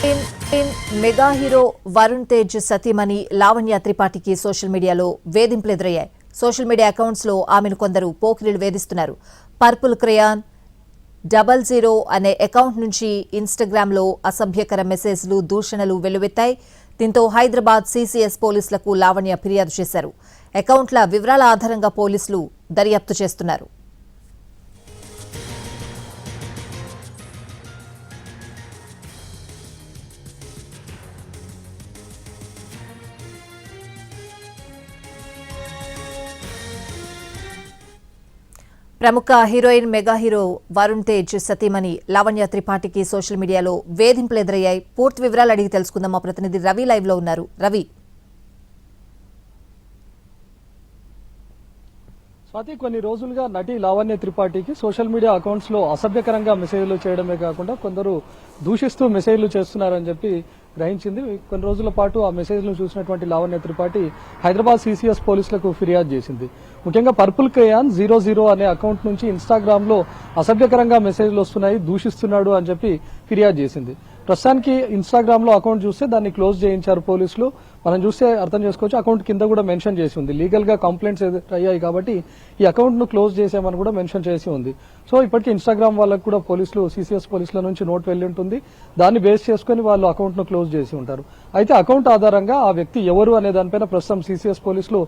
Mega hero Varun Tej సతీమణి Lavanya త్రిపాఠికి social మీడియాలో వేధింపులు ఎదురయ్యాయి. సోషల్ మీడియా అకౌంట్స్ లో ఆమెను కొందరు పోకిరీలు వేధిస్తున్నారు. పర్పుల్ క్రేయాన్ 00 అనే అకౌంట్ నుంచి ఇన్స్టాగ్రామ్ లో అసభ్యకర మెసేజ్లు, దూషణలు వెల్లువెత్తాయి. దీంతో హైదరాబాద్ సీసీఎస్ పోలీసులకు లావణ్య ఫిర్యాదు చేశారు. అకౌంట్ల వివరాల ఆధారంగా పోలీసులు దర్యాప్తు చేస్తున్నారు. ప్రముఖ heroine mega hero Varun Tej సతీమణి లావణ్య త్రిపాఠికి సోషల్ మీడియాలో వేధింపులు ఎదురయ్యాయి. పూర్తి వివరాలు అడిగి తెలుసుకుందాం. మా ప్రతినిధి రవి లైవ్ లో ఉన్నారు. రవి, స్వాతి, కొన్ని రోజులుగా నటి లావణ్య త్రిపాఠికి సోషల్ మీడియా అకౌంట్స్ లో అసభ్యకరంగా మెసేజ్లు చేయడమే కాకుండా కొందరు దూషిస్తూ మెసేజ్లు చేస్తున్నారని చెప్పి గ్రహించింది. కొన్ని రోజుల పాటు ఆ మెసేజ్లను చూసినటువంటి లావణ్య త్రిపాఠి హైదరాబాద్ సీసీఎస్ పోలీసులకు ఫిర్యాదు చేసింది. ముఖ్యంగా పర్పుల్ క్రేయాన్ 00 అనే అకౌంట్ నుంచి ఇన్స్టాగ్రామ్ లో అసభ్యకరంగా మెసేజ్లు వస్తున్నాయి, దూషిస్తున్నాడు అని చెప్పి ఫిర్యాదు చేసింది. ప్రస్తుతానికి ఇన్స్టాగ్రామ్ లో అకౌంట్ చూస్తే దాన్ని క్లోజ్ చేయించారు పోలీసులు. మనం చూస్తే అర్థం చేసుకోవచ్చు, అకౌంట్ కింద కూడా మెన్షన్ చేసి ఉంది. లీగల్ గా కంప్లైంట్స్ అయ్యాయి కాబట్టి ఈ అకౌంట్ ను క్లోజ్ చేసామని కూడా మెన్షన్ చేసి ఉంది. సో ఇప్పటికీ ఇన్స్టాగ్రామ్ వాళ్ళకు కూడా పోలీసులు, సీసీఎస్ పోలీసుల నుంచి నోట్ వెళ్లి ఉంటుంది. దాన్ని బేస్ చేసుకుని వాళ్ళు అకౌంట్ ను క్లోజ్ చేసి ఉంటారు. అయితే అకౌంట్ ఆధారంగా ఆ వ్యక్తి ఎవరు అనే దానిపైన ప్రస్తుతం సీసీఎస్ పోలీసులు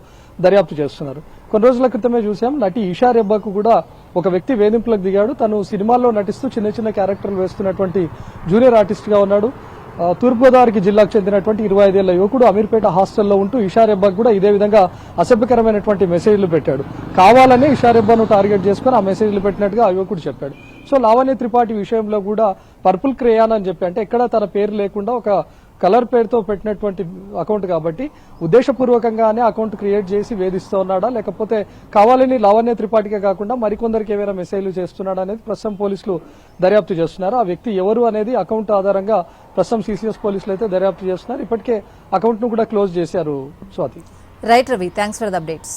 దర్యాప్తు చేస్తున్నారు. కొన్ని రోజుల క్రితమే చూసాం, నటి ఈషా రెబ్బాకు కూడా ఒక వ్యక్తి వేధింపులకు దిగాడు. తను సినిమాల్లో నటిస్తూ చిన్న చిన్న క్యారెక్టర్లు వేస్తున్నటువంటి జూనియర్ ఆర్టిస్ట్ గా ఉన్నాడు. తూర్పుగోదావరి జిల్లాకు చెందినటువంటి 25 ఏళ్ల యువకుడు అమీర్పేట హాస్టల్లో ఉంటూ ఇషా రెబ్బాకు కూడా ఇదే విధంగా అసభ్యకరమైనటువంటి మెసేజ్లు పెట్టాడు. కావాలనే ఇషా రెబ్బాను టార్గెట్ చేసుకుని ఆ మెసేజ్లు పెట్టినట్టుగా ఆ యువకుడు చెప్పాడు. సో లావణ్య త్రిపాఠి విషయంలో కూడా పర్పుల్ క్రేయాన్ అని చెప్పి, అంటే ఎక్కడ తన పేరు లేకుండా ఒక కలర్ పేరుతో పెట్టినటువంటి అకౌంట్ కాబట్టి ఉద్దేశపూర్వకంగానే అకౌంట్ క్రియేట్ చేసి వేధిస్తూ ఉన్నాడా, లేకపోతే కావాలని లావణ్య త్రిపాఠికే కాకుండా మరికొందరికి ఏమైనా మెసేజ్లు చేస్తున్నాడా అనేది ప్రస్తుతం పోలీసులు దర్యాప్తు చేస్తున్నారు. ఆ వ్యక్తి ఎవరు అనేది అకౌంట్ ఆధారంగా ప్రస్తుతం సీసీఎస్ పోలీసులు అయితే దర్యాప్తు చేస్తున్నారు. ఇప్పటికే అకౌంట్ ను కూడా క్లోజ్ చేశారు. Swathi. Right Ravi, thanks for the updates.